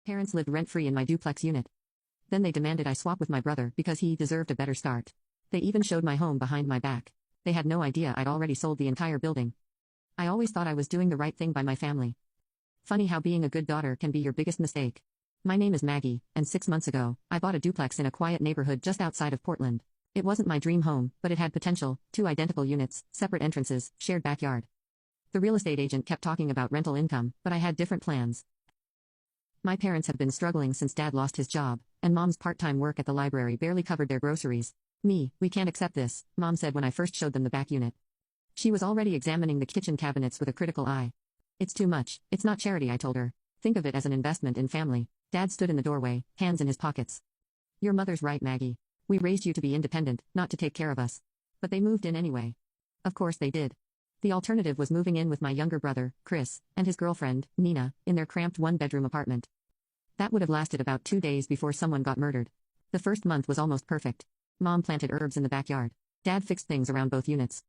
Parents lived rent-free in my duplex unit. Then they demanded I swap with my brother because he deserved a better start. They even showed my home behind my back. They had no idea I'd already sold the entire building. I always thought I was doing the right thing by my family. Funny how being a good daughter can be your biggest mistake. My name is Maggie, and 6 months ago, I bought a duplex in a quiet neighborhood just outside of Portland. It wasn't my dream home, but it had potential: 2 identical units, separate entrances, shared backyard. The real estate agent kept talking about rental income, but I had different plans. My parents have been struggling since Dad lost his job, and Mom's part-time work at the library barely covered their groceries. We can't accept this, Mom said when I first showed them the back unit. She was already examining the kitchen cabinets with a critical eye. It's too much. It's not charity, I told her. Think of it as an investment in family. Dad stood in the doorway, hands in his pockets. Your mother's right, Maggie. We raised you to be independent, not to take care of us. But they moved in anyway. Of course they did. The alternative was moving in with my younger brother, Chris, and his girlfriend, Nina, in their cramped one-bedroom apartment. That would have lasted about 2 days before someone got murdered. The first month was almost perfect. Mom planted herbs in the backyard. Dad fixed things around both units.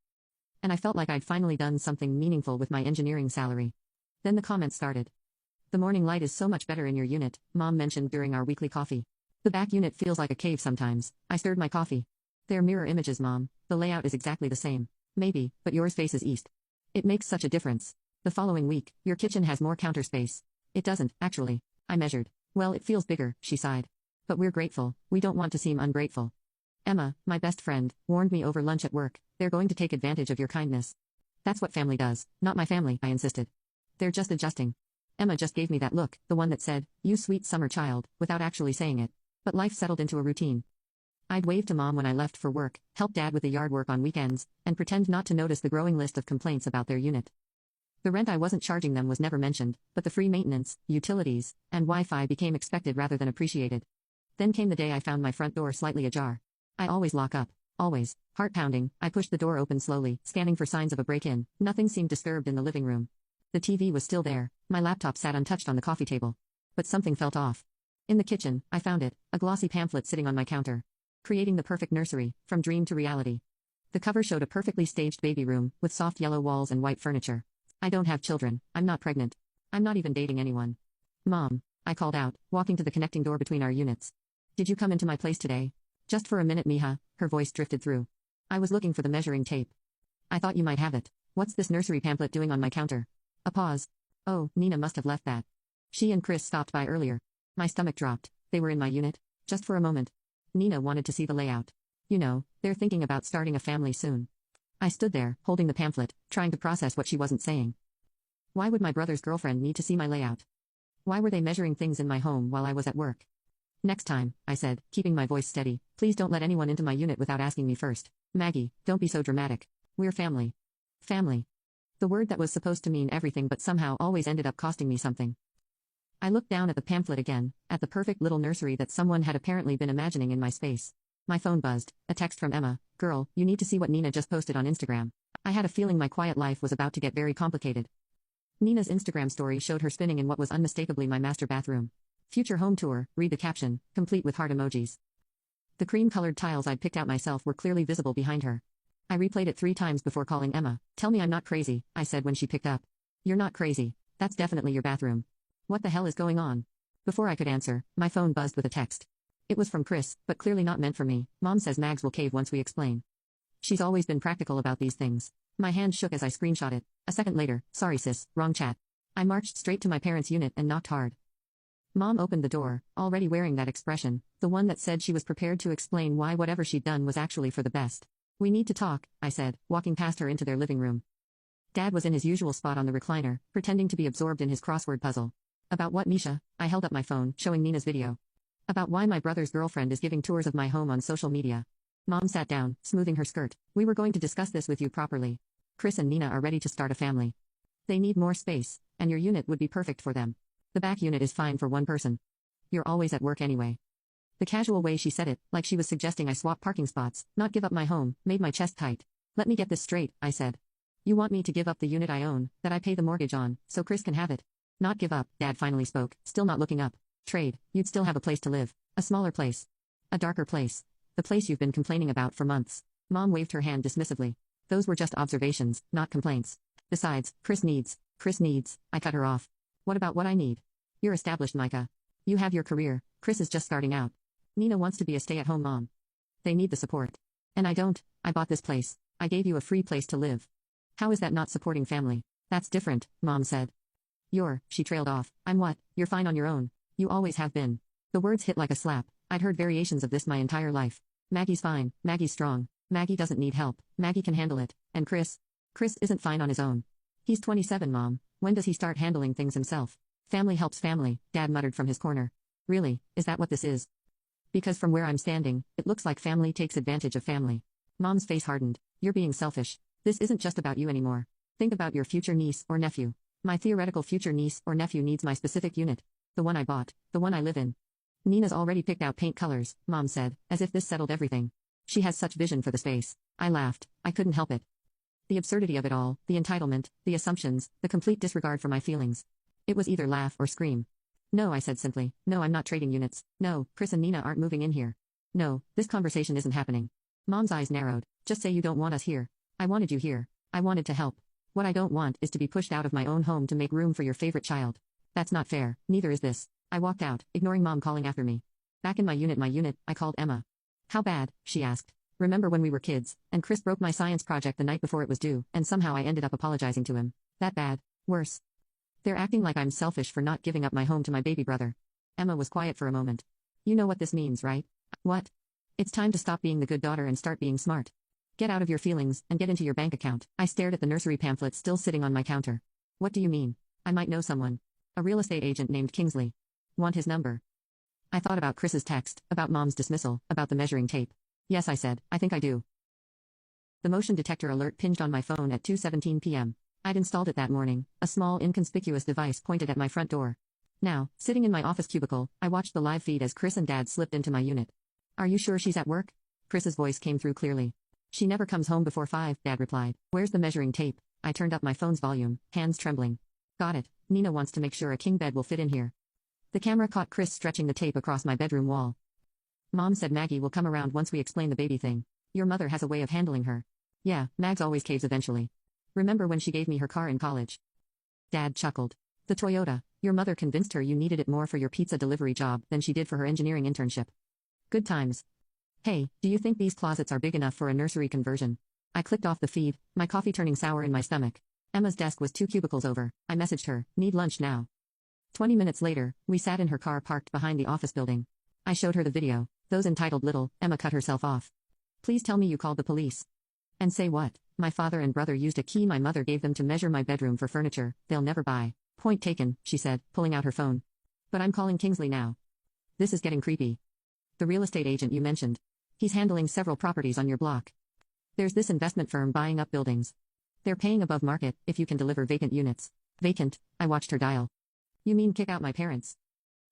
And I felt like I'd finally done something meaningful with my engineering salary. Then the comments started. The morning light is so much better in your unit, Mom mentioned during our weekly coffee. The back unit feels like a cave sometimes. I stirred my coffee. They're mirror images, Mom. The layout is exactly the same. Maybe, but yours faces east. It makes such a difference. The following week, your kitchen has more counter space. It doesn't, actually. I measured. Well, it feels bigger, she sighed. But we're grateful. We don't want to seem ungrateful. Emma, my best friend, warned me over lunch at work. They're going to take advantage of your kindness. That's what family does. Not my family, I insisted. They're just adjusting. Emma just gave me that look, the one that said, "You sweet summer child," without actually saying it. But life settled into a routine. I'd wave to Mom when I left for work, help Dad with the yard work on weekends, and pretend not to notice the growing list of complaints about their unit. The rent I wasn't charging them was never mentioned, but the free maintenance, utilities, and Wi-Fi became expected rather than appreciated. Then came the day I found my front door slightly ajar. I always lock up. Always. Heart pounding, I pushed the door open slowly, scanning for signs of a break-in. Nothing seemed disturbed in the living room. The TV was still there. My laptop sat untouched on the coffee table. But something felt off. In the kitchen, I found it, a glossy pamphlet sitting on my counter. Creating the Perfect Nursery, From Dream to Reality. The cover showed a perfectly staged baby room, with soft yellow walls and white furniture. I don't have children. I'm not pregnant. I'm not even dating anyone. Mom, I called out, walking to the connecting door between our units. Did you come into my place today? Just for a minute, Mija, her voice drifted through. I was looking for the measuring tape. I thought you might have it. What's this nursery pamphlet doing on my counter? A pause. Oh, Nina must have left that. She and Chris stopped by earlier. My stomach dropped. They were in my unit? Just for a moment. Nina wanted to see the layout. You know, they're thinking about starting a family soon. I stood there, holding the pamphlet, trying to process what she wasn't saying. Why would my brother's girlfriend need to see my layout? Why were they measuring things in my home while I was at work? Next time, I said, keeping my voice steady, please don't let anyone into my unit without asking me first. Maggie, don't be so dramatic. We're family. Family. The word that was supposed to mean everything but somehow always ended up costing me something. I looked down at the pamphlet again, at the perfect little nursery that someone had apparently been imagining in my space. My phone buzzed, a text from Emma. Girl, you need to see what Nina just posted on Instagram. I had a feeling my quiet life was about to get very complicated. Nina's Instagram story showed her spinning in what was unmistakably my master bathroom. Future home tour, read the caption, complete with heart emojis. The cream-colored tiles I'd picked out myself were clearly visible behind her. I replayed it 3 times before calling Emma. Tell me I'm not crazy, I said when she picked up. You're not crazy. That's definitely your bathroom. What the hell is going on? Before I could answer, my phone buzzed with a text. It was from Chris, but clearly not meant for me. Mom says Mags will cave once we explain. She's always been practical about these things. My hand shook as I screenshot it. A second later, sorry sis, wrong chat. I marched straight to my parents' unit and knocked hard. Mom opened the door, already wearing that expression, the one that said she was prepared to explain why whatever she'd done was actually for the best. We need to talk, I said, walking past her into their living room. Dad was in his usual spot on the recliner, pretending to be absorbed in his crossword puzzle. About what, Misha? I held up my phone, showing Nina's video. About why my brother's girlfriend is giving tours of my home on social media. Mom sat down, smoothing her skirt. We were going to discuss this with you properly. Chris and Nina are ready to start a family. They need more space, and your unit would be perfect for them. The back unit is fine for one person. You're always at work anyway. The casual way she said it, like she was suggesting I swap parking spots, not give up my home, made my chest tight. Let me get this straight, I said. You want me to give up the unit I own, that I pay the mortgage on, so Chris can have it? Not give up, Dad finally spoke, still not looking up. Trade, you'd still have a place to live. A smaller place. A darker place. The place you've been complaining about for months. Mom waved her hand dismissively. Those were just observations, not complaints. Besides, Chris needs, I cut her off. What about what I need? You're established, Micah. You have your career, Chris is just starting out. Nina wants to be a stay-at-home mom. They need the support. And I don't. I bought this place. I gave you a free place to live. How is that not supporting family? That's different, Mom said. She trailed off. I'm what? You're fine on your own. You always have been. The words hit like a slap. I'd heard variations of this my entire life. Maggie's fine, Maggie's strong. Maggie doesn't need help, Maggie can handle it. And Chris? Chris isn't fine on his own. He's 27, Mom. When does he start handling things himself? Family helps family, Dad muttered from his corner. Really, is that what this is? Because from where I'm standing, it looks like family takes advantage of family. Mom's face hardened. You're being selfish. This isn't just about you anymore. Think about your future niece or nephew. My theoretical future niece or nephew needs my specific unit. The one I bought, the one I live in. Nina's already picked out paint colors, Mom said, as if this settled everything. She has such vision for the space. I laughed. I couldn't help it. The absurdity of it all, the entitlement, the assumptions, the complete disregard for my feelings. It was either laugh or scream. No, I said simply. No, I'm not trading units. No, Chris and Nina aren't moving in here. No, this conversation isn't happening. Mom's eyes narrowed. Just say you don't want us here. I wanted you here. I wanted to help. What I don't want is to be pushed out of my own home to make room for your favorite child. That's not fair, neither is this. I walked out, ignoring Mom calling after me. Back in my unit, I called Emma. How bad? She asked. Remember when we were kids, and Chris broke my science project the night before it was due, and somehow I ended up apologizing to him. That bad? Worse. They're acting like I'm selfish for not giving up my home to my baby brother. Emma was quiet for a moment. You know what this means, right? What? It's time to stop being the good daughter and start being smart. Get out of your feelings, and get into your bank account. I stared at the nursery pamphlet still sitting on my counter. What do you mean? I might know someone. A real estate agent named Kingsley. Want his number? I thought about Chris's text, about Mom's dismissal, about the measuring tape. Yes, I said, I think I do. The motion detector alert pinged on my phone at 2:17 p.m. I'd installed it that morning, a small inconspicuous device pointed at my front door. Now, sitting in my office cubicle, I watched the live feed as Chris and Dad slipped into my unit. Are you sure she's at work? Chris's voice came through clearly. She never comes home before 5, Dad replied. Where's the measuring tape? I turned up my phone's volume, hands trembling. Got it. Nina wants to make sure a king bed will fit in here. The camera caught Chris stretching the tape across my bedroom wall. Mom said Maggie will come around once we explain the baby thing. Your mother has a way of handling her. Yeah, Mags always caves eventually. Remember when she gave me her car in college? Dad chuckled. The Toyota. Your mother convinced her you needed it more for your pizza delivery job than she did for her engineering internship. Good times. Hey, do you think these closets are big enough for a nursery conversion? I clicked off the feed, my coffee turning sour in my stomach. Emma's desk was 2 cubicles over. I messaged her, need lunch now. 20 minutes later, we sat in her car parked behind the office building. I showed her the video. Those entitled little. Emma cut herself off. Please tell me you called the police. And say what? My father and brother used a key my mother gave them to measure my bedroom for furniture. They'll never buy. Point taken, she said, pulling out her phone. But I'm calling Kingsley now. This is getting creepy. The real estate agent you mentioned. He's handling several properties on your block. There's this investment firm buying up buildings. They're paying above market if you can deliver vacant units. Vacant? I watched her dial. You mean kick out my parents?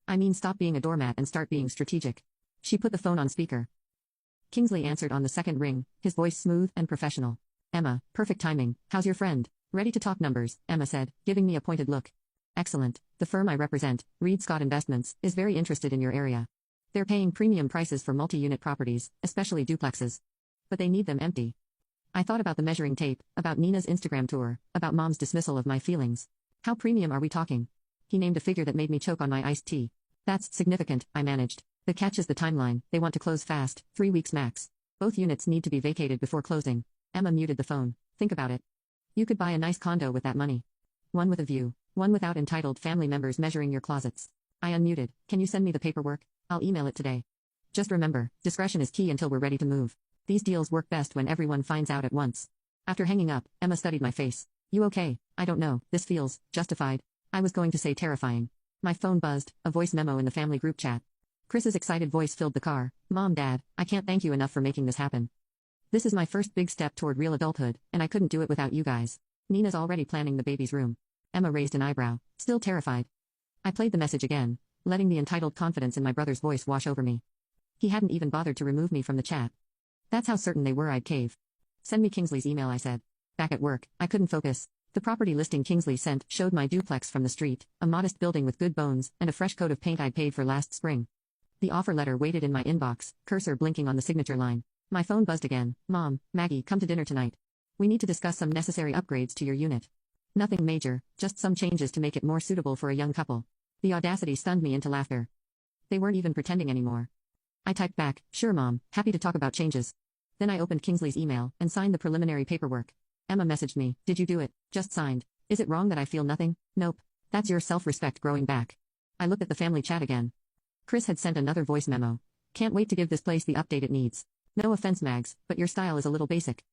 I mean stop being a doormat and start being strategic. She put the phone on speaker. Kingsley answered on the second ring, his voice smooth and professional. Emma, perfect timing. How's your friend? Ready to talk numbers, Emma said, giving me a pointed look. Excellent. The firm I represent, Reed Scott Investments, is very interested in your area. They're paying premium prices for multi-unit properties, especially duplexes. But they need them empty. I thought about the measuring tape, about Nina's Instagram tour, about Mom's dismissal of my feelings. How premium are we talking? He named a figure that made me choke on my iced tea. That's significant, I managed. The catch is the timeline. They want to close fast, 3 weeks max. Both units need to be vacated before closing. Emma muted the phone. Think about it. You could buy a nice condo with that money. One with a view, one without entitled family members measuring your closets. I unmuted. Can you send me the paperwork? I'll email it today. Just remember, discretion is key until we're ready to move. These deals work best when everyone finds out at once. After hanging up, Emma studied my face. You okay? I don't know. This feels justified. I was going to say terrifying. My phone buzzed, a voice memo in the family group chat. Chris's excited voice filled the car. Mom, Dad, I can't thank you enough for making this happen. This is my first big step toward real adulthood, and I couldn't do it without you guys. Nina's already planning the baby's room. Emma raised an eyebrow, still terrified. I played the message again, letting the entitled confidence in my brother's voice wash over me. He hadn't even bothered to remove me from the chat. That's how certain they were I'd cave. Send me Kingsley's email, I said. Back at work, I couldn't focus. The property listing Kingsley sent showed my duplex from the street, a modest building with good bones, and a fresh coat of paint I'd paid for last spring. The offer letter waited in my inbox, cursor blinking on the signature line. My phone buzzed again. Mom, Maggie, come to dinner tonight. We need to discuss some necessary upgrades to your unit. Nothing major, just some changes to make it more suitable for a young couple. The audacity stunned me into laughter. They weren't even pretending anymore. I typed back, "Sure, Mom, happy to talk about changes." Then I opened Kingsley's email and signed the preliminary paperwork. Emma messaged me, "Did you do it? Just signed. Is it wrong that I feel nothing?" "Nope. That's your self-respect growing back." I looked at the family chat again. Chris had sent another voice memo. "Can't wait to give this place the update it needs. No offense, Mags, but your style is a little basic."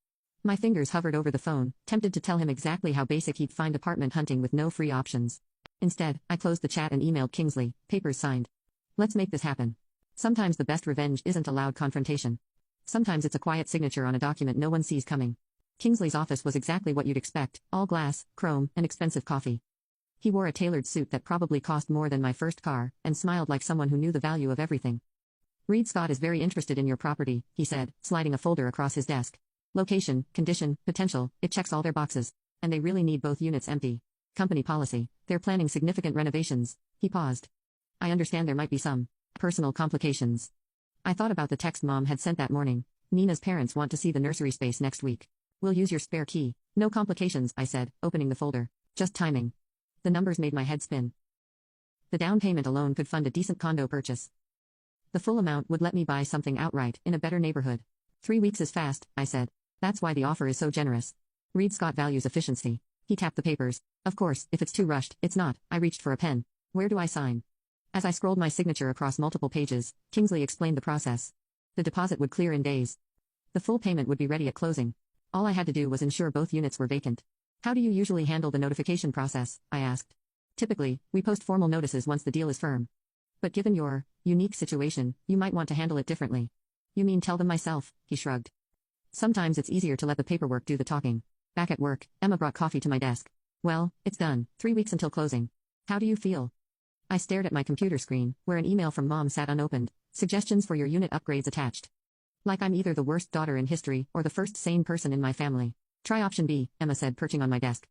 My fingers hovered over the phone, tempted to tell him exactly how basic he'd find apartment hunting with no free options. Instead, I closed the chat and emailed Kingsley, "Papers signed. Let's make this happen." Sometimes the best revenge isn't a loud confrontation. Sometimes it's a quiet signature on a document no one sees coming. Kingsley's office was exactly what you'd expect, all glass, chrome, and expensive coffee. He wore a tailored suit that probably cost more than my first car, and smiled like someone who knew the value of everything. "Reed Scott is very interested in your property," he said, sliding a folder across his desk. "Location, condition, potential, it checks all their boxes. And they really need both units empty. Company policy, they're planning significant renovations." He paused. "I understand there might be some personal complications." I thought about the text Mom had sent that morning. "Nina's parents want to see the nursery space next week. We'll use your spare key." "No complications," I said, opening the folder. "Just timing." The numbers made my head spin. The down payment alone could fund a decent condo purchase. The full amount would let me buy something outright, in a better neighborhood. 3 weeks is fast, I said. That's why the offer is so generous. Reed Scott values efficiency. He tapped the papers. "Of course, if it's too rushed, it's not." I reached for a pen. "Where do I sign?" As I scrolled my signature across multiple pages, Kingsley explained the process. The deposit would clear in days. The full payment would be ready at closing. All I had to do was ensure both units were vacant. "How do you usually handle the notification process?" I asked. "Typically, we post formal notices once the deal is firm. But given your unique situation, you might want to handle it differently." "You mean tell them myself?" he shrugged. "Sometimes it's easier to let the paperwork do the talking." Back at work, Emma brought coffee to my desk. "Well, it's done. 3 weeks until closing. How do you feel?" I stared at my computer screen, where an email from Mom sat unopened. "Suggestions for your unit upgrades attached." Like I'm either the worst daughter in history or the first sane person in my family. "Try option B," Emma said, perching on my desk.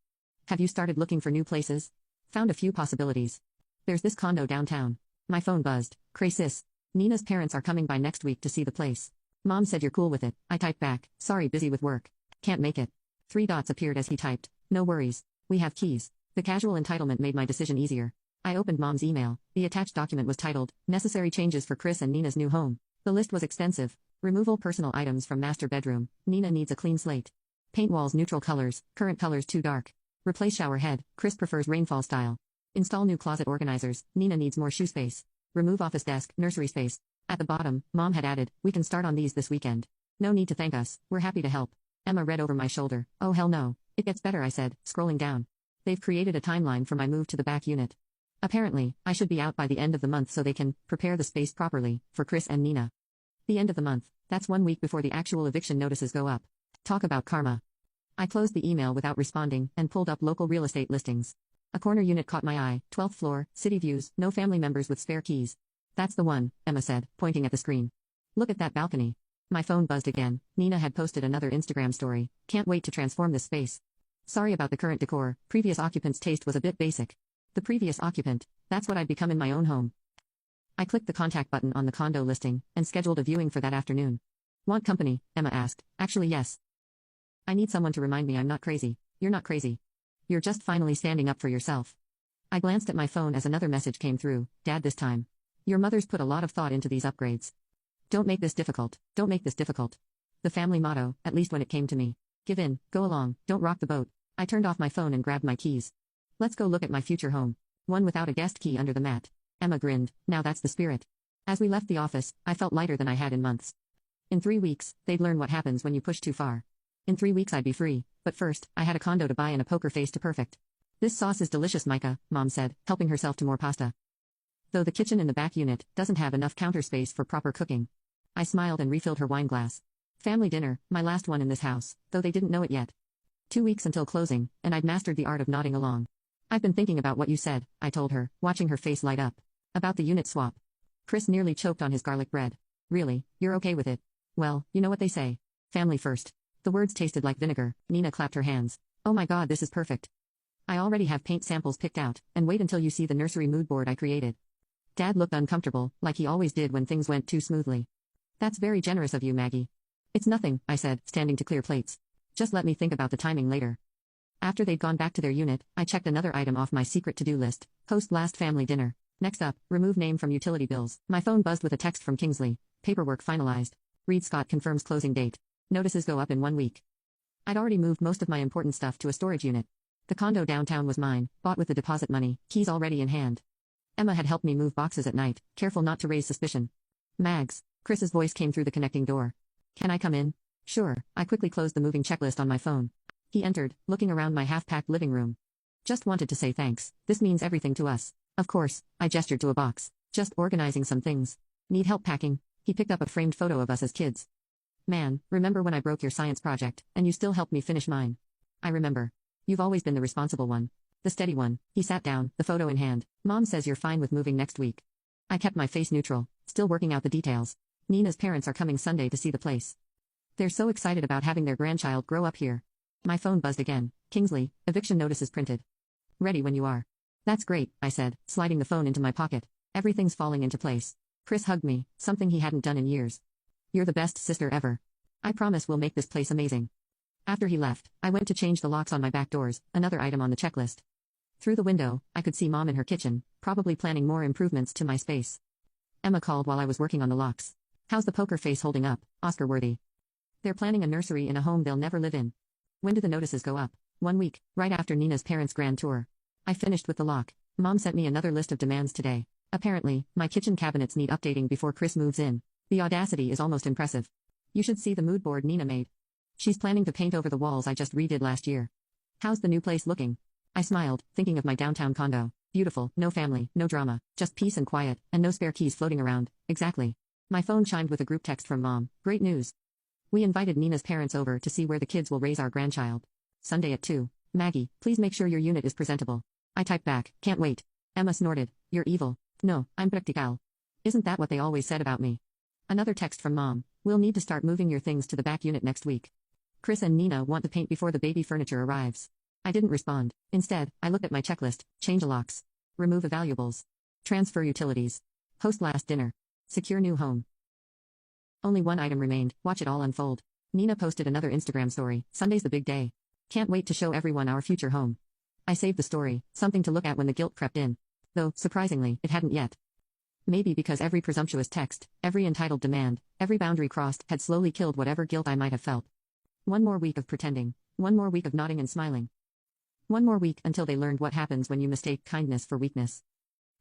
"Have you started looking for new places?" "Found a few possibilities. There's this condo downtown." My phone buzzed. "Cray sis. Nina's parents are coming by next week to see the place. Mom said you're cool with it." I typed back, "Sorry, busy with work. Can't make it." 3 dots appeared as he typed. "No worries. We have keys." The casual entitlement made my decision easier. I opened Mom's email. The attached document was titled, "Necessary Changes for Chris and Nina's New Home." The list was extensive. Removal personal items from master bedroom. Nina needs a clean slate. Paint walls neutral colors, current colors too dark. Replace shower head, Chris prefers rainfall style. Install new closet organizers, Nina needs more shoe space. Remove office desk, nursery space. At the bottom, Mom had added, "We can start on these this weekend. No need to thank us, we're happy to help." Emma read over my shoulder. "Oh hell no. It gets better," I said, scrolling down. "They've created a timeline for my move to the back unit. Apparently, I should be out by the end of the month so they can prepare the space properly for Chris and Nina." The end of the month, that's 1 week before the actual eviction notices go up. Talk about karma. I closed the email without responding and pulled up local real estate listings. A corner unit caught my eye, 12th floor, city views, no family members with spare keys. "That's the one," Emma said, pointing at the screen. "Look at that balcony." My phone buzzed again. Nina had posted another Instagram story. "Can't wait to transform this space. Sorry about the current decor, previous occupant's taste was a bit basic." The previous occupant, that's what I'd become in my own home. I clicked the contact button on the condo listing and scheduled a viewing for that afternoon. "Want company?" Emma asked. "Actually, yes. I need someone to remind me I'm not crazy." "You're not crazy. You're just finally standing up for yourself." I glanced at my phone as another message came through. "Dad this time. Your mother's put a lot of thought into these upgrades. Don't make this difficult. Don't make this difficult." The family motto, at least when it came to me. Give in, go along, don't rock the boat. I turned off my phone and grabbed my keys. "Let's go look at my future home. One without a guest key under the mat." Emma grinned. "Now that's the spirit." As we left the office, I felt lighter than I had in months. In 3 weeks, they'd learn what happens when you push too far. In 3 weeks I'd be free, but first, I had a condo to buy and a poker face to perfect. "This sauce is delicious, Micah," Mom said, helping herself to more pasta. Though the kitchen in the back unit doesn't have enough counter space for proper cooking. I smiled and refilled her wine glass. Family dinner, my last one in this house, though they didn't know it yet. 2 weeks until closing, and I'd mastered the art of nodding along. "I've been thinking about what you said," I told her, watching her face light up. "About the unit swap." Chris nearly choked on his garlic bread. "Really, you're okay with it?" "Well, you know what they say. Family first." The words tasted like vinegar. Nina clapped her hands. "Oh my god, this is perfect. I already have paint samples picked out, and wait until you see the nursery mood board I created." Dad looked uncomfortable, like he always did when things went too smoothly. "That's very generous of you, Maggie." "It's nothing," I said, standing to clear plates. "Just let me think about the timing later." After they'd gone back to their unit, I checked another item off my secret to-do list: host last family dinner. Next up, remove name from utility bills. My phone buzzed with a text from Kingsley. Paperwork finalized. Reed Scott confirms closing date. Notices go up in 1 week. I'd already moved most of my important stuff to a storage unit. The condo downtown was mine, bought with the deposit money, keys already in hand. Emma had helped me move boxes at night, careful not to raise suspicion. Mags. Chris's voice came through the connecting door. Can I come in? Sure. I quickly closed the moving checklist on my phone. He entered, looking around my half-packed living room. Just wanted to say thanks. This means everything to us. Of course, I gestured to a box. Just organizing some things. Need help packing? He picked up a framed photo of us as kids. Man, remember when I broke your science project, and you still helped me finish mine? I remember. You've always been the responsible one. The steady one. He sat down, the photo in hand. Mom says you're fine with moving next week. I kept my face neutral, still working out the details. Nina's parents are coming Sunday to see the place. They're so excited about having their grandchild grow up here. My phone buzzed again. Kingsley, eviction notice is printed. Ready when you are. That's great, I said, sliding the phone into my pocket. Everything's falling into place. Chris hugged me, something he hadn't done in years. You're the best sister ever. I promise we'll make this place amazing. After he left, I went to change the locks on my back doors, another item on the checklist. Through the window, I could see Mom in her kitchen, probably planning more improvements to my space. Emma called while I was working on the locks. How's the poker face holding up, Oscar-worthy? They're planning a nursery in a home they'll never live in. When do the notices go up? 1 week, right after Nina's parents' grand tour. I finished with the lock. Mom sent me another list of demands today. Apparently, my kitchen cabinets need updating before Chris moves in. The audacity is almost impressive. You should see the mood board Nina made. She's planning to paint over the walls I just redid last year. How's the new place looking? I smiled, thinking of my downtown condo. Beautiful, no family, no drama, just peace and quiet, and no spare keys floating around. Exactly. My phone chimed with a group text from Mom. Great news. We invited Nina's parents over to see where the kids will raise our grandchild. Sunday at 2. Maggie, please make sure your unit is presentable. I typed back, can't wait. Emma snorted. You're evil. No, I'm practical. Isn't that what they always said about me? Another text from Mom. We'll need to start moving your things to the back unit next week. Chris and Nina want to paint before the baby furniture arrives. I didn't respond. Instead, I looked at my checklist. Change locks. Remove valuables. Transfer utilities. Host last dinner. Secure new home. Only one item remained. Watch it all unfold. Nina posted another Instagram story. Sunday's the big day. Can't wait to show everyone our future home. I saved the story, something to look at when the guilt crept in. Though, surprisingly, it hadn't yet. Maybe because every presumptuous text, every entitled demand, every boundary crossed had slowly killed whatever guilt I might have felt. 1 more week of pretending. 1 more week of nodding and smiling. 1 more week until they learned what happens when you mistake kindness for weakness.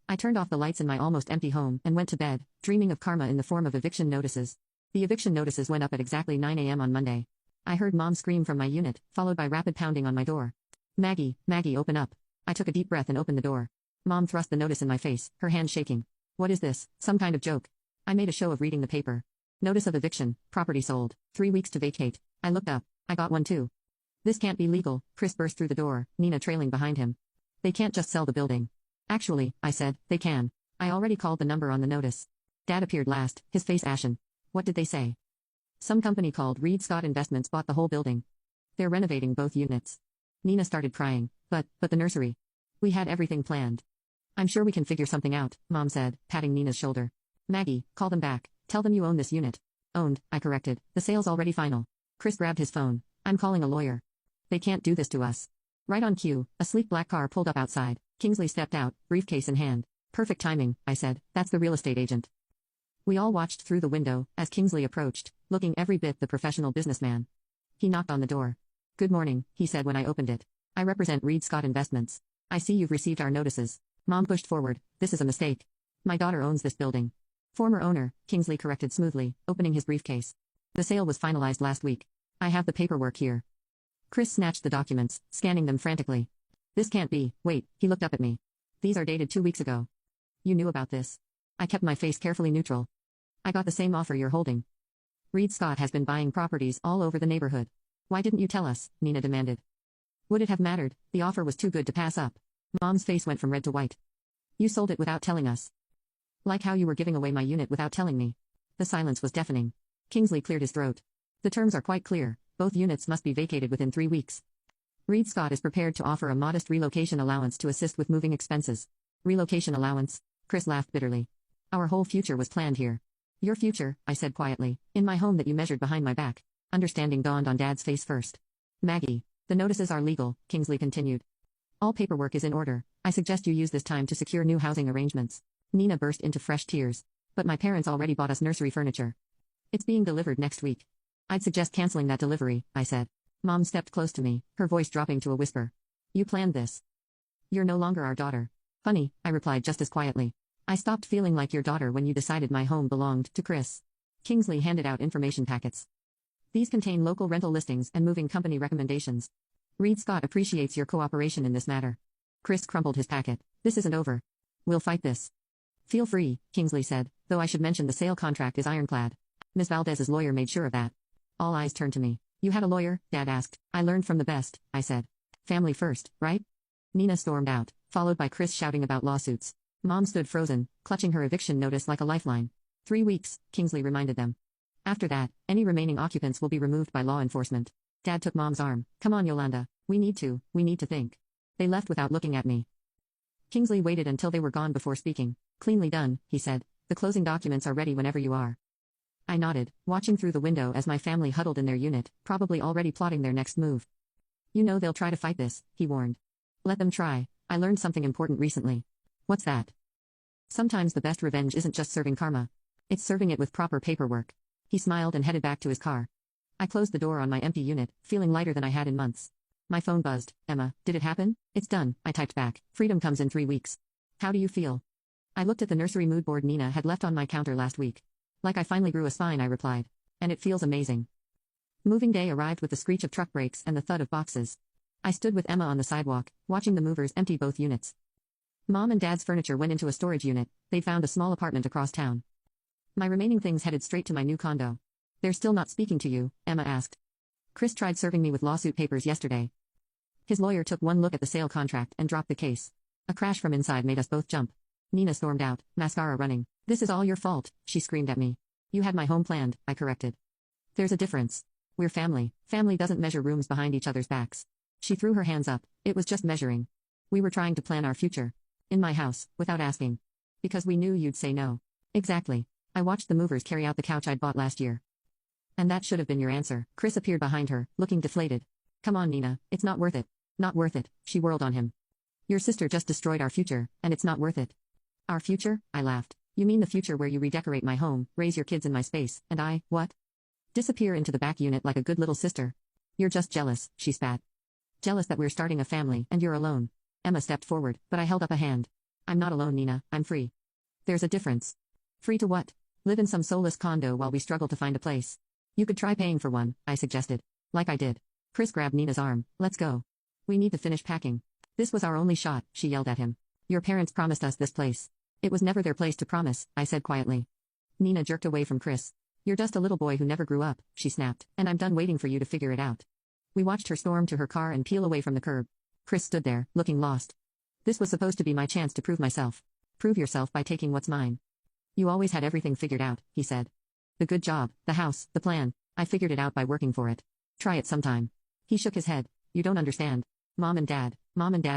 I turned off the lights in my almost empty home and went to bed, dreaming of karma in the form of eviction notices. The eviction notices went up at exactly 9 a.m. on Monday. I heard Mom scream from my unit, followed by rapid pounding on my door. Maggie, Maggie, open up. I took a deep breath and opened the door. Mom thrust the notice in my face, her hand shaking. What is this, some kind of joke? I made a show of reading the paper. Notice of eviction, property sold, 3 weeks to vacate. I looked up. I got one too. This can't be legal. Chris burst through the door, Nina trailing behind him. They can't just sell the building. Actually, I said, they can. I already called the number on the notice. Dad appeared last, his face ashen. What did they say? Some company called Reed Scott Investments bought the whole building. They're renovating both units. Nina started crying. But the nursery. We had everything planned. I'm sure we can figure something out, Mom said, patting Nina's shoulder. Maggie, call them back. Tell them you own this unit. Owned, I corrected. The sale's already final. Chris grabbed his phone. I'm calling a lawyer. They can't do this to us. Right on cue, a sleek black car pulled up outside. Kingsley stepped out, briefcase in hand. Perfect timing, I said. That's the real estate agent. We all watched through the window as Kingsley approached, looking every bit the professional businessman. He knocked on the door. Good morning, he said when I opened it. I represent Reed Scott Investments. I see you've received our notices. Mom pushed forward. This is a mistake. My daughter owns this building. Former owner, Kingsley corrected smoothly, opening his briefcase. The sale was finalized last week. I have the paperwork here. Chris snatched the documents, scanning them frantically. This can't be. Wait, he looked up at me. These are dated 2 weeks ago. You knew about this. I kept my face carefully neutral. I got the same offer you're holding. Reed Scott has been buying properties all over the neighborhood. Why didn't you tell us? Nina demanded. Would it have mattered? The offer was too good to pass up. Mom's face went from red to white. You sold it without telling us. Like how you were giving away my unit without telling me. The silence was deafening. Kingsley cleared his throat. The terms are quite clear. Both units must be vacated within 3 weeks. Reed Scott is prepared to offer a modest relocation allowance to assist with moving expenses. Relocation allowance? Chris laughed bitterly. Our whole future was planned here. Your future, I said quietly, in my home that you measured behind my back. Understanding dawned on Dad's face first. Maggie, the notices are legal, Kingsley continued. All paperwork is in order. I suggest you use this time to secure new housing arrangements. Nina burst into fresh tears. But my parents already bought us nursery furniture. It's being delivered next week. I'd suggest canceling that delivery, I said. Mom stepped close to me, her voice dropping to a whisper. You planned this. You're no longer our daughter. Funny, I replied just as quietly. I stopped feeling like your daughter when you decided my home belonged to Chris. Kingsley handed out information packets. These contain local rental listings and moving company recommendations. Reed Scott appreciates your cooperation in this matter. Chris crumpled his packet. This isn't over. We'll fight this. Feel free, Kingsley said, though I should mention the sale contract is ironclad. Ms. Valdez's lawyer made sure of that. All eyes turned to me. You had a lawyer? Dad asked. I learned from the best, I said. Family first, right? Nina stormed out, followed by Chris shouting about lawsuits. Mom stood frozen, clutching her eviction notice like a lifeline. 3 weeks, Kingsley reminded them. After that, any remaining occupants will be removed by law enforcement. Dad took Mom's arm. Come on, Yolanda. We need to think. They left without looking at me. Kingsley waited until they were gone before speaking. Cleanly done, he said. The closing documents are ready whenever you are. I nodded, watching through the window as my family huddled in their unit, probably already plotting their next move. You know they'll try to fight this, he warned. Let them try. I learned something important recently. What's that? Sometimes the best revenge isn't just serving karma. It's serving it with proper paperwork. He smiled and headed back to his car. I closed the door on my empty unit, feeling lighter than I had in months. My phone buzzed. Emma, did it happen? It's done, I typed back. Freedom comes in 3 weeks. How do you feel? I looked at the nursery mood board Nina had left on my counter last week. Like I finally grew a spine, I replied. And it feels amazing. Moving day arrived with the screech of truck brakes and the thud of boxes. I stood with Emma on the sidewalk, watching the movers empty both units. Mom and Dad's furniture went into a storage unit. They'd found a small apartment across town. My remaining things headed straight to my new condo. They're still not speaking to you? Emma asked. Chris tried serving me with lawsuit papers yesterday. His lawyer took one look at the sale contract and dropped the case. A crash from inside made us both jump. Nina stormed out, mascara running. This is all your fault, she screamed at me. You had my home planned, I corrected. There's a difference. We're family. Family doesn't measure rooms behind each other's backs. She threw her hands up. It was just measuring. We were trying to plan our future. In my house, without asking. Because we knew you'd say no. Exactly. I watched the movers carry out the couch I'd bought last year. And that should have been your answer. Chris appeared behind her, looking deflated. Come on, Nina, it's not worth it. Not worth it, she whirled on him. Your sister just destroyed our future, and it's not worth it. Our future? I laughed. You mean the future where you redecorate my home, raise your kids in my space, and I, what? Disappear into the back unit like a good little sister. You're just jealous, she spat. Jealous that we're starting a family, and you're alone. Emma stepped forward, but I held up a hand. I'm not alone, Nina, I'm free. There's a difference. Free to what? Live in some soulless condo while we struggle to find a place. You could try paying for one, I suggested. Like I did. Chris grabbed Nina's arm. Let's go. We need to finish packing. This was our only shot, she yelled at him. Your parents promised us this place. It was never their place to promise, I said quietly. Nina jerked away from Chris. You're just a little boy who never grew up, she snapped, and I'm done waiting for you to figure it out. We watched her storm to her car and peel away from the curb. Chris stood there, looking lost. This was supposed to be my chance to prove myself. Prove yourself by taking what's mine. You always had everything figured out, he said. The good job, the house, the plan. I figured it out by working for it. Try it sometime. He shook his head. You don't understand. Mom and Dad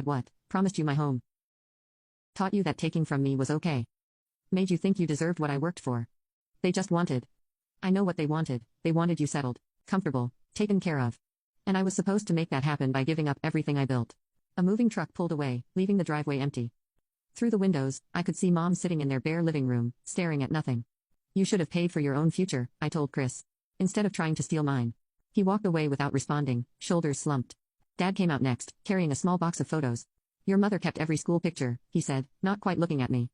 what? Promised you my home. Taught you that taking from me was okay. Made you think you deserved what I worked for. They just wanted. I know what they wanted. They wanted you settled, comfortable, taken care of. And I was supposed to make that happen by giving up everything I built. A moving truck pulled away, leaving the driveway empty. Through the windows, I could see Mom sitting in their bare living room, staring at nothing. You should have paid for your own future, I told Chris. Instead of trying to steal mine. He walked away without responding, shoulders slumped. Dad came out next, carrying a small box of photos. Your mother kept every school picture, he said, not quite looking at me.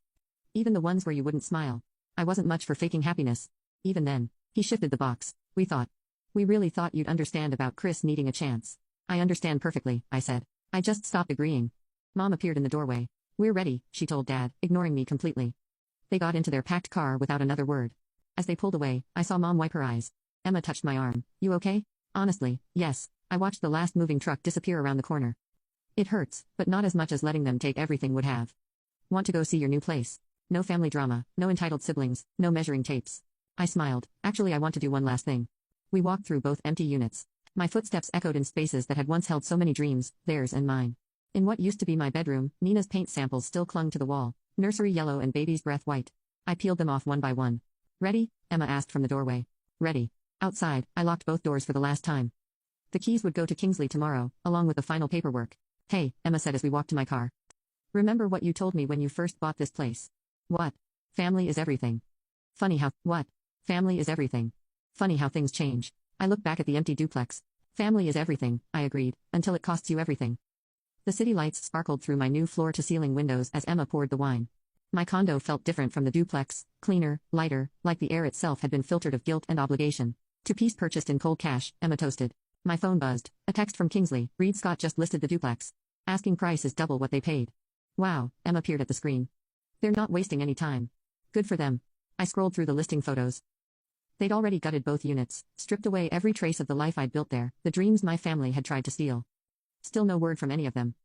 Even the ones where you wouldn't smile. I wasn't much for faking happiness. Even then. He shifted the box. We really thought you'd understand about Chris needing a chance. I understand perfectly, I said. I just stopped agreeing. Mom appeared in the doorway. We're ready, she told Dad, ignoring me completely. They got into their packed car without another word. As they pulled away, I saw Mom wipe her eyes. Emma touched my arm. You okay? Honestly, yes. I watched the last moving truck disappear around the corner. It hurts, but not as much as letting them take everything would have. Want to go see your new place? No family drama, no entitled siblings, no measuring tapes. I smiled. Actually, I want to do one last thing. We walked through both empty units. My footsteps echoed in spaces that had once held so many dreams, theirs and mine. In what used to be my bedroom, Nina's paint samples still clung to the wall, nursery yellow and baby's breath white. I peeled them off one by one. Ready? Emma asked from the doorway. Ready. Outside, I locked both doors for the last time. The keys would go to Kingsley tomorrow, along with the final paperwork. Hey, Emma said as we walked to my car. Remember what you told me when you first bought this place? What? Family is everything. Funny how, what? Family is everything. Funny how things change. I look back at the empty duplex. Family is everything, I agreed, until it costs you everything. The city lights sparkled through my new floor-to-ceiling windows as Emma poured the wine. My condo felt different from the duplex, cleaner, lighter, like the air itself had been filtered of guilt and obligation. Two-piece purchased in cold cash, Emma toasted. My phone buzzed. A text from Kingsley. Reed Scott just listed the duplex. Asking price is double what they paid. Wow, Emma peered at the screen. They're not wasting any time. Good for them. I scrolled through the listing photos. They'd already gutted both units, stripped away every trace of the life I'd built there, the dreams my family had tried to steal. Still no word from any of them.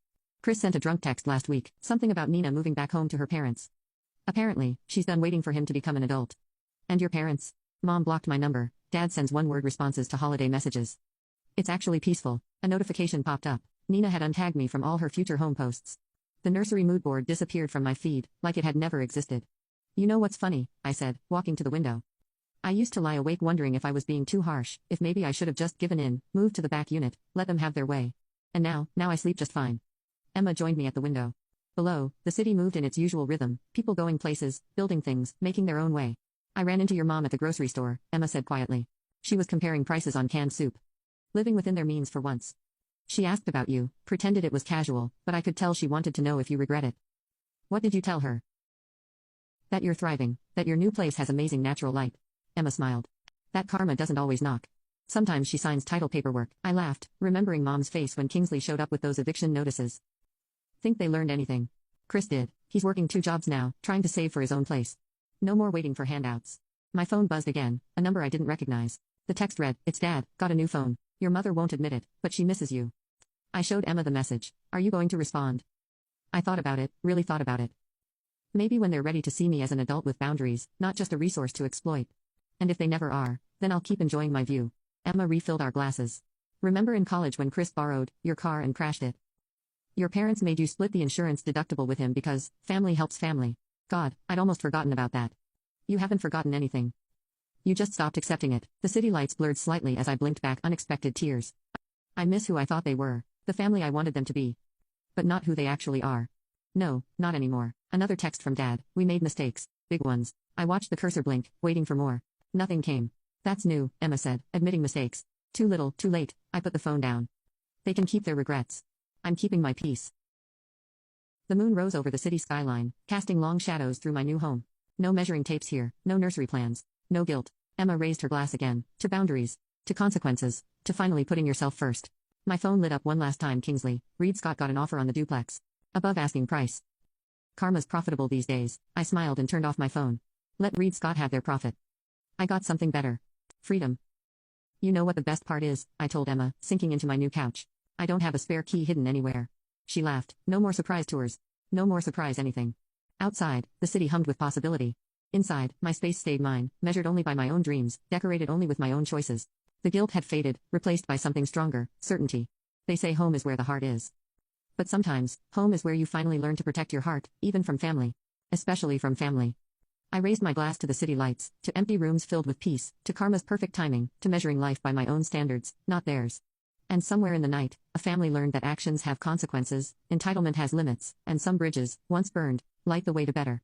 Chris sent a drunk text last week, something about Nina moving back home to her parents. Apparently, she's done waiting for him to become an adult. And your parents? Mom blocked my number. Dad sends one-word responses to holiday messages. It's actually peaceful. A notification popped up. Nina had untagged me from all her future home posts. The nursery mood board disappeared from my feed, like it had never existed. You know what's funny? I said, walking to the window. I used to lie awake wondering if I was being too harsh, if maybe I should have just given in, moved to the back unit, let them have their way. And now I sleep just fine. Emma joined me at the window. Below, the city moved in its usual rhythm, people going places, building things, making their own way. I ran into your mom at the grocery store, Emma said quietly. She was comparing prices on canned soup. Living within their means for once. She asked about you, pretended it was casual, but I could tell she wanted to know if you regret it. What did you tell her? That you're thriving, that your new place has amazing natural light. Emma smiled. That karma doesn't always knock. Sometimes she signs title paperwork. I laughed, remembering Mom's face when Kingsley showed up with those eviction notices. Think they learned anything? Chris did. He's working 2 jobs now, trying to save for his own place. No more waiting for handouts. My phone buzzed again, a number I didn't recognize. The text read, "It's Dad, got a new phone. Your mother won't admit it, but she misses you." I showed Emma the message. Are you going to respond? I thought about it, really thought about it. Maybe when they're ready to see me as an adult with boundaries, not just a resource to exploit. And if they never are, then I'll keep enjoying my view. Emma refilled our glasses. Remember in college when Chris borrowed your car and crashed it? Your parents made you split the insurance deductible with him because family helps family. God, I'd almost forgotten about that. You haven't forgotten anything. You just stopped accepting it. The city lights blurred slightly as I blinked back unexpected tears. I miss who I thought they were, the family I wanted them to be. But not who they actually are. No, not anymore. Another text from Dad. We made mistakes. Big ones. I watched the cursor blink, waiting for more. Nothing came. That's new, Emma said, admitting mistakes. Too little, too late. I put the phone down. They can keep their regrets. I'm keeping my peace. The moon rose over the city skyline, casting long shadows through my new home. No measuring tapes here, no nursery plans, no guilt. Emma raised her glass again, to boundaries, to consequences, to finally putting yourself first. My phone lit up one last time. Kingsley, Reed Scott got an offer on the duplex. Above asking price. Karma's profitable these days. I smiled and turned off my phone. Let Reed Scott have their profit. I got something better. Freedom. You know what the best part is, I told Emma, sinking into my new couch. I don't have a spare key hidden anywhere. She laughed. No more surprise tours. No more surprise anything. Outside, the city hummed with possibility. Inside, my space stayed mine, measured only by my own dreams, decorated only with my own choices. The guilt had faded, replaced by something stronger, certainty. They say home is where the heart is. But sometimes, home is where you finally learn to protect your heart, even from family. Especially from family. I raised my glass to the city lights, to empty rooms filled with peace, to karma's perfect timing, to measuring life by my own standards, not theirs. And somewhere in the night, a family learned that actions have consequences, entitlement has limits, and some bridges, once burned, light the way to better.